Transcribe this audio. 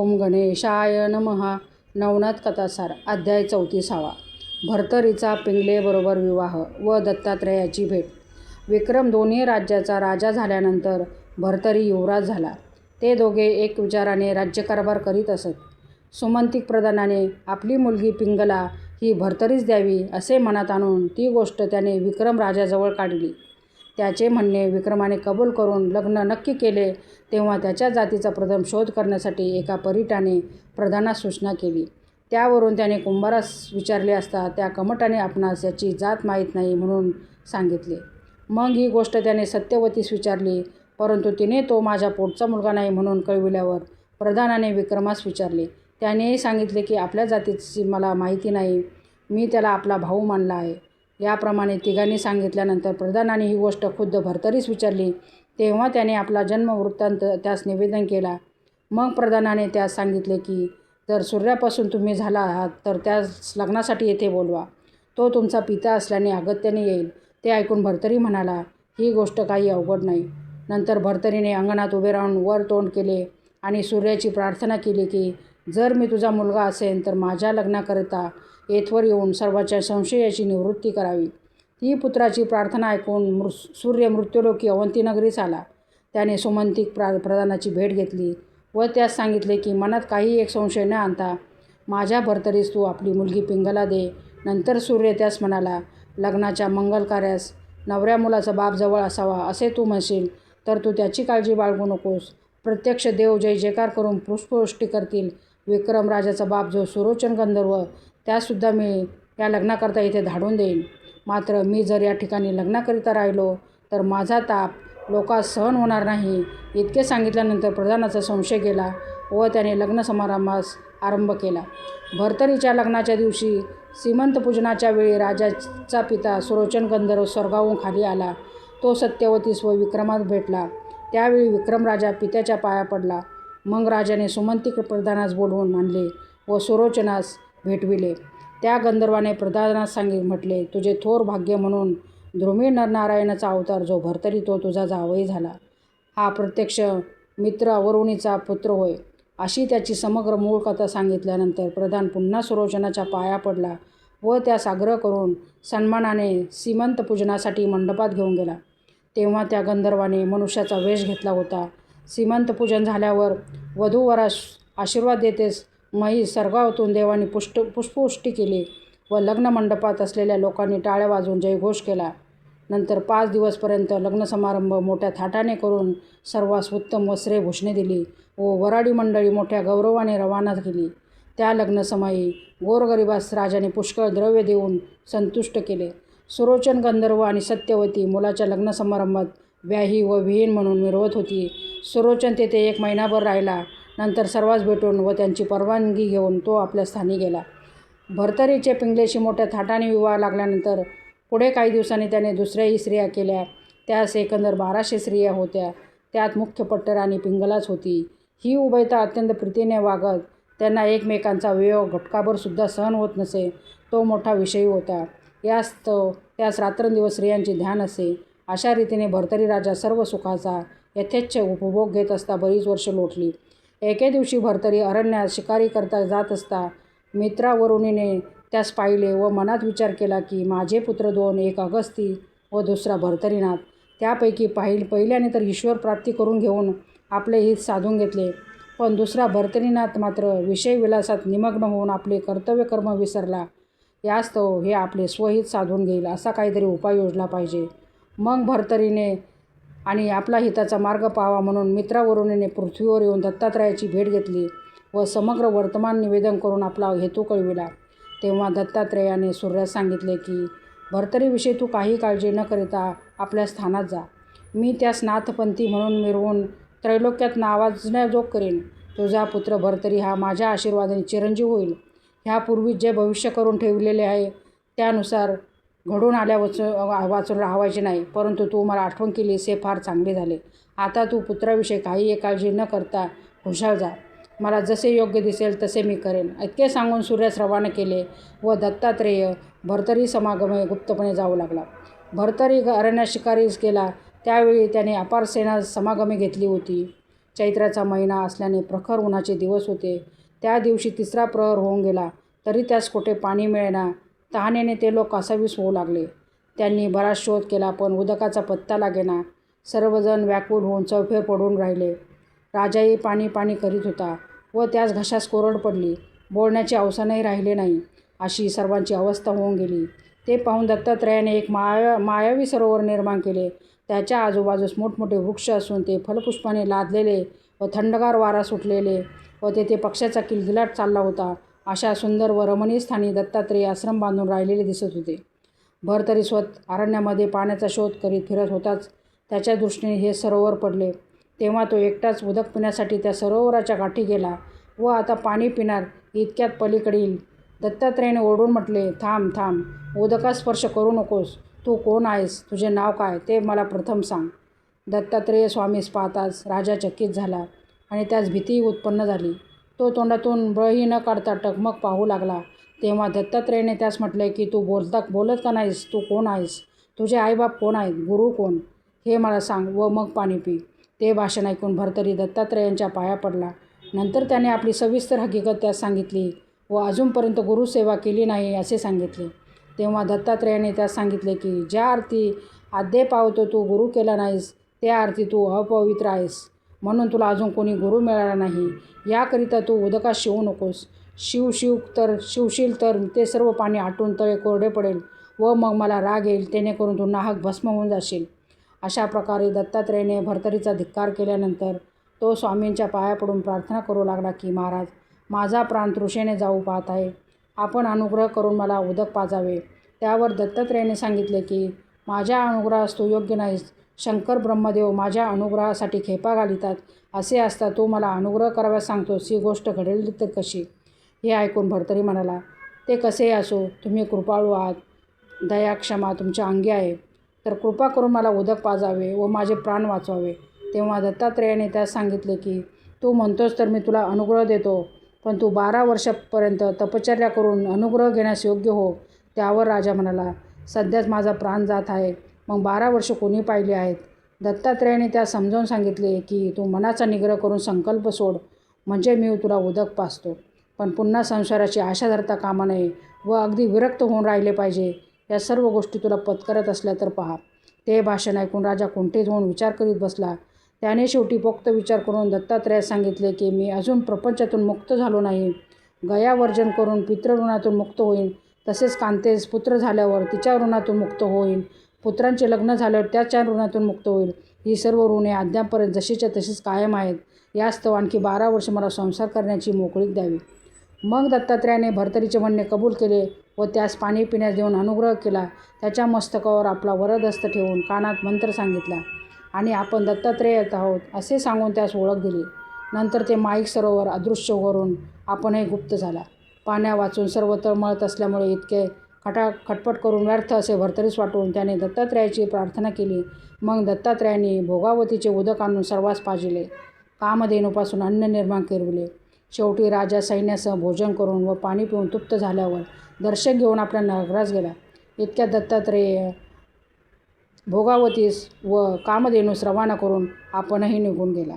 ओम गणेशाय नमः. नवनाथ कथासार अध्याय 34. भर्तरीचा पिंगलेबरोबर विवाह व दत्तात्रेयाची भेट. विक्रम दोन्ही राज्याचा राजा झाल्यानंतर भर्तरी युवराज झाला. ते दोघे एक विचाराने राज्यकारभार करीत असत. सुमंतिक प्रधानाने आपली मुलगी पिंगला ही भर्तरीच द्यावी असे मनात आणून ती गोष्ट त्याने विक्रम राजाजवळ काढली. त्याचे म्हणणे विक्रमाने कबूल करून लग्न नक्की केले तेव्हा त्याच्या जातीचा प्रथम शोध करण्यासाठी एका परिटाने प्रधानास सूचना केली. त्यावरून त्याने कुंभारास विचारले असता त्या कमठाने आपणास याची जात माहीत नाही म्हणून सांगितले. मग ही गोष्ट त्याने सत्यवतीस विचारली, परंतु तिने तो माझा पोटचा मुलगा नाही म्हणून कळविल्यावर प्रधानाने विक्रमास विचारले. त्यानेही सांगितले की आपल्या जातीची मला माहिती नाही, मी त्याला आपला भाऊ मानला आहे. याप्रमाणे तिघांनी सांगितल्यानंतर प्रधानाने ही गोष्ट खुद्द भर्तरीस विचारली. तेव्हा त्याने आपला जन्मवृत्तांत त्यास निवेदन केला. मग प्रधानाने त्यास सांगितले की जर सूर्यापासून तुम्ही झाला आहात तर त्यास लग्नासाठी येथे बोलवा. तो तुमचा पिता असल्याने अगत्याने येईल. ते ऐकून भर्तरी म्हणाला, ही गोष्ट काही अवघड नाही. नंतर भर्तरीने अंगणात उभे राहून वर तोंड केले आणि सूर्याची प्रार्थना केली की जर मी तुझा मुलगा असेन तर माझ्या लग्नाकरिता येथवर येऊन सर्वांच्या संशयाची निवृत्ती करावी. ती पुत्राची प्रार्थना ऐकून सूर्य मृत्यूलोकी अवंतीनगरीस आला. त्याने सुमंतिक प्रधानाची भेट घेतली व त्यास सांगितले की मनात काही एक संशय न आणता माझ्या भर्तरीस तू आपली मुलगी पिंगला दे. नंतर सूर्य त्यास म्हणाला, लग्नाच्या मंगल कार्यास नवऱ्या मुलाचा बाप जवळ असावा असे तू म्हणशील तर तू त्याची काळजी बाळगू नकोस. प्रत्यक्ष देव जय जयकार करून पुष्पवृष्टी करतील. विक्रम राजाचा बाप जो सुरोचन गंधर्व त्यासुद्धा मी या लग्नाकरता इथे धाडून देईन. मात्र मी जर या ठिकाणी लग्नाकरिता राहिलो तर माझा ताप लोकांस सहन होणार नाही. इतके सांगितल्यानंतर प्रधानाचा संशय गेला व त्याने लग्न समारंभास आरंभ केला. भर्तरीच्या लग्नाच्या दिवशी सीमंतपूजनाच्या वेळी राजाचा पिता सुरोचन गंधर्व स्वर्गाहून खाली आला. तो सत्यवतीस व विक्रमास भेटला. त्यावेळी विक्रम राजा पित्याच्या पाया पडला. मग राजाने सुमंतिक प्रधानास बोलवून आणले व सुरोचनास भेटविले. त्या गंधर्वाने प्रधानास म्हटले, तुझे थोर भाग्य म्हणून ध्रुमी नरनारायणाचा अवतार जो भर्तरी तो तुझा जावई झाला. हा प्रत्यक्ष मित्र अवरुणीचा पुत्र होय. अशी त्याची समग्र मूळ कथा सांगितल्यानंतर प्रधान पुन्हा सुरोचनाच्या पाया पडला व त्यास आग्रह करून सन्मानाने सीमंतपूजनासाठी मंडपात घेऊन गेला. तेव्हा त्या गंधर्वाने मनुष्याचा वेश घेतला होता. सीमंतपूजन झाल्यावर वधूवरास आशीर्वाद देतेस मही स्वर्गातून देवाने पुष्पवृष्टी केली व लग्न मंडपात असलेल्या लोकांनी टाळ्या वाजवून जयघोष केला. नंतर 5 दिवसपर्यंत लग्न समारंभ मोठ्या थाटाने करून सर्वांस उत्तम वस्त्रे भूषणे दिली व वराडी मंडळी मोठ्या गौरवाने रवाना केली. त्या लग्नसमयी गोरगरिबास राजाने पुष्कळ द्रव्य देऊन संतुष्ट केले. सुरोचन गंधर्व आणि सत्यवती मुलाच्या लग्न समारंभात व्याही व विहीन म्हणून मिरवत होती. सुरोचन तेथे 1 महिनाभर राहिला. नंतर सर्वांस भेटून व त्यांची परवानगी घेऊन तो आपल्या स्थानी गेला. भर्तरीचे पिंगलेशी मोठ्या थाटाने विवाह लागल्यानंतर पुढे काही दिवसांनी त्याने दुसऱ्याही स्त्रिया केल्या. त्यास एकंदर 1200 स्त्रिया होत्या. त्यात मुख्य पट्टर आणि पिंगलाच होती. ही उभयता अत्यंत प्रीतीने वागत. त्यांना एकमेकांचा वियोग घटकाभरसुद्धा सहन होत नसे. तो मोठा विषयी होता. यास्तव त्यास रात्रंदिवस स्त्रियांचे ध्यान असे. अशा रीतीने भर्तरी राजा सर्व सुखाचा यथेच्छ उपभोग घेत असता बरीच वर्ष लोटली. एके दिवशी भर्तरी अरण्यात शिकारी करता जात असता मित्रावरुणीने त्यास पाहिले व मनात विचार केला की माझे पुत्र 2, एक अगस्ती व दुसरा भर्तरीनाथ. त्यापैकी पहिल्याने तर ईश्वर प्राप्ती करून घेऊन आपले हित साधून घेतले, पण दुसरा भर्तरीनाथ मात्र विषय विलासात निमग्न होऊन आपले कर्तव्यकर्म विसरला. यास्तव हे आपले स्वहित साधून घेईल असा काहीतरी उपाय योजला पाहिजे. मग भर्तरीने आणि आपला हिताचा मार्ग पाहावा म्हणून मित्रावरुणीने पृथ्वीवर येऊन दत्तात्रेयाची भेट घेतली व समग्र वर्तमान निवेदन करून आपला हेतू कळविला. तेव्हा दत्तात्रेयाने सूर्यास सांगितले की भर्तरीविषयी तू काही काळजी न करता आपल्या स्थानात जा. मी त्यास नाथपंथी म्हणून मिरवून त्रैलोक्यात नावाजण्याजोग करेन. तुझा पुत्र भर्तरी हा माझ्या आशीर्वादाने चिरंजीव होईल. ह्यापूर्वीच जे भविष्य करून ठेवलेले आहे त्यानुसार घडून आल्या वाचून राहावायचे नाही. परंतु तू मला आठवण केलीस हे फार चांगले झाले. आता तू पुत्राविषयी काही एक काळजी न करता खुशाल जा. मला जसे योग्य दिसेल तसे मी करेन. इतके सांगून सूर्यास रवाना केले व दत्तात्रेय भर्तरी समागमे गुप्तपणे जाऊ लागला. भर्तरी अरण्यात शिकारीस गेला त्यावेळी त्याने अपार सेना समागमे घेतली होती. चैत्राचा महिना असल्याने प्रखर उन्हाचे दिवस होते. त्या दिवशी 3रा प्रहर होऊन गेला तरी त्यास कुठे पाणी मिळेना. तहानेने ते लोक कासावीस होऊ लागले. त्यांनी बराच शोध केला पण उदकाचा पत्ता लागेना. सर्वजण व्याकुळ होऊन चौफेर पडून राहिले. राजाही पाणी पाणी करीत होता व त्यास घशास कोरड पडली. बोलण्याचे अवसानही राहिले नाही अशी सर्वांची अवस्था होऊन गेली. ते पाहून दत्तात्रेयाने एक मायावी सरोवर निर्माण केले. त्याच्या आजूबाजूस मोठमोठे वृक्ष असून ते फलपुष्पाने लादलेले व थंडगार वारा सुटलेले व तेथे पक्ष्याचा किलकिलाट चालला होता. अशा सुंदर व रमणीय स्थानी दत्तात्रेय आश्रम बांधून राहिलेले दिसत होते. भरतरी अरण्यामध्ये पाण्याचा शोध करीत फिरत होताच त्याच्या दृष्टीने हे सरोवर पडले. तेव्हा तो एकटाच उदक पिण्यासाठी त्या सरोवराच्या गाठी गेला व आता पाणी पिणार इतक्यात पलीकडील दत्तात्रेयाने ओरडून म्हटले, थांब थांब, उदकास स्पर्श करू नकोस. तू कोण आहेस? तुझे नाव काय ते मला प्रथम सांग. दत्तात्रेय स्वामीस पाहताच राजा चकित झाला आणि त्यास भीतीही उत्पन्न झाली. तो तोंडातून ब्रही न काढता टकमक पाहू लागला. तेव्हा दत्तात्रेयाने त्यास म्हटले की तू बोलत का नाहीस? तू कोण आहेस? तुझे आईबाप कोण आहेत? गुरु कोण? हे मला सांग व मग पाणी पी. ते भाषण ऐकून भरतरी दत्तात्रेयांच्या पाया पडला. नंतर त्याने आपली सविस्तर हकीकत त्यास सांगितली व अजूनपर्यंत गुरुसेवा केली नाही असे सांगितले. तेव्हा दत्तात्रेयाने त्यास सांगितले की ज्या अर्थी आद्यपावतो तू गुरु केला नाहीस त्या अर्थी तू अपवित्र आहेस, म्हणून तुला अजून कोणी गुरु मिळाला नाही. याकरिता तू उदकात शिवू नकोस. शिवशील तर ते सर्व पाणी आटून तळे कोरडे पडेल व मग मला राग येईल, जेणेकरून तू नाहक भस्म होऊन जाशील. अशा प्रकारे दत्तात्रेयाने भरतरीचा धिक्कार केल्यानंतर तो स्वामींच्या पाया पडून प्रार्थना करू लागला की महाराज, माझा प्राण तृषेने जाऊ पाहत आहे. आपण अनुग्रह करून मला उदक पाजावे. त्यावर दत्तात्रेयाने सांगितले की माझ्या अनुग्रहास तू योग्य नाहीस. शंकर ब्रह्मदेव माझ्या अनुग्रहासाठी खेपा घालितात. असे असता तू मला अनुग्रह कराव्यास सांगतोस, ही गोष्ट घडेल तर कशी? हे ऐकून भरतरी म्हणाला, ते कसेही असो, तुम्ही कृपाळू आहात. दया क्षमा तुमच्या अंगी आहे, तर कृपा करून मला उदक पाजावे व माझे प्राण वाचवावे. तेव्हा दत्तात्रेयाने त्यास सांगितले की तू म्हणतोस तर मी तुला अनुग्रह देतो, पण तू 12 वर्षापर्यंत तपश्चर्या करून अनुग्रह घेण्यास योग्य हो. त्यावर राजा म्हणाला, सध्याच माझा प्राण जात आहे, मग 12 वर्ष कोणी पाहिली आहेत? दत्तात्रेयाने त्यास समजावून सांगितले की तू मनाचा निग्रह करून संकल्प सोड, म्हणजे मी तुला उदक पाजतो. पण पुन्हा संसाराची आशा धरता कामा नये व अगदी विरक्त होऊन राहिले पाहिजे. या सर्व गोष्टी तुला पत्करत असल्या तर पहा. ते भाषण ऐकून राजा कुंठित होऊन विचार करीत बसला. त्याने शेवटी पोक्त विचार करून दत्तात्रेयास सांगितले की मी अजून प्रपंचातून मुक्त झालो नाही. गयावर्जन करून पितृऋणातून मुक्त होईन. तसेच कांतेस पुत्र झाल्यावर तिच्या ऋणातून मुक्त होईल. पुत्रांचे लग्न झाल्यावर त्याच्या ऋणातून मुक्त होईल. ही सर्व ऋणे अद्यापर्यंत जशीच्या तशीच कायम आहेत. यास्तव आणखी 12 वर्ष मला संसार करण्याची मोकळीक द्यावी. मग दत्तात्रेयाने भरतरीचे म्हणणे कबूल केले व त्यास पाणी पिण्यास देऊन अनुग्रह केला. त्याच्या मस्तकावर आपला वरदहस्त ठेवून कानात मंत्र सांगितला आणि आपण दत्तात्रेय येत आहोत असे सांगून त्यास ओळख दिली. नंतर ते माईक सरोवर अदृश्य करून आपणही गुप्त झाला. पाण्या वाचून सर्व तळमळत असल्यामुळे इतके खटपट करून व्यर्थ असे भरतरीस वाटून त्याने दत्तात्रेयाची प्रार्थना केली. मग दत्तात्रेयांनी भोगावतीचे उदक आणून सर्वांस पाजिले. कामधेनूपासून अन्न निर्माण केले. शेवटी राजा सैन्यासह भोजन करून व पाणी पिऊन तृप्त झाल्यावर दर्शन घेऊन आपल्या नगरास गेला. इतक्यात दत्तात्रेय भोगावतीस व कामधेनूस रवाना करून आपणही निघून गेला.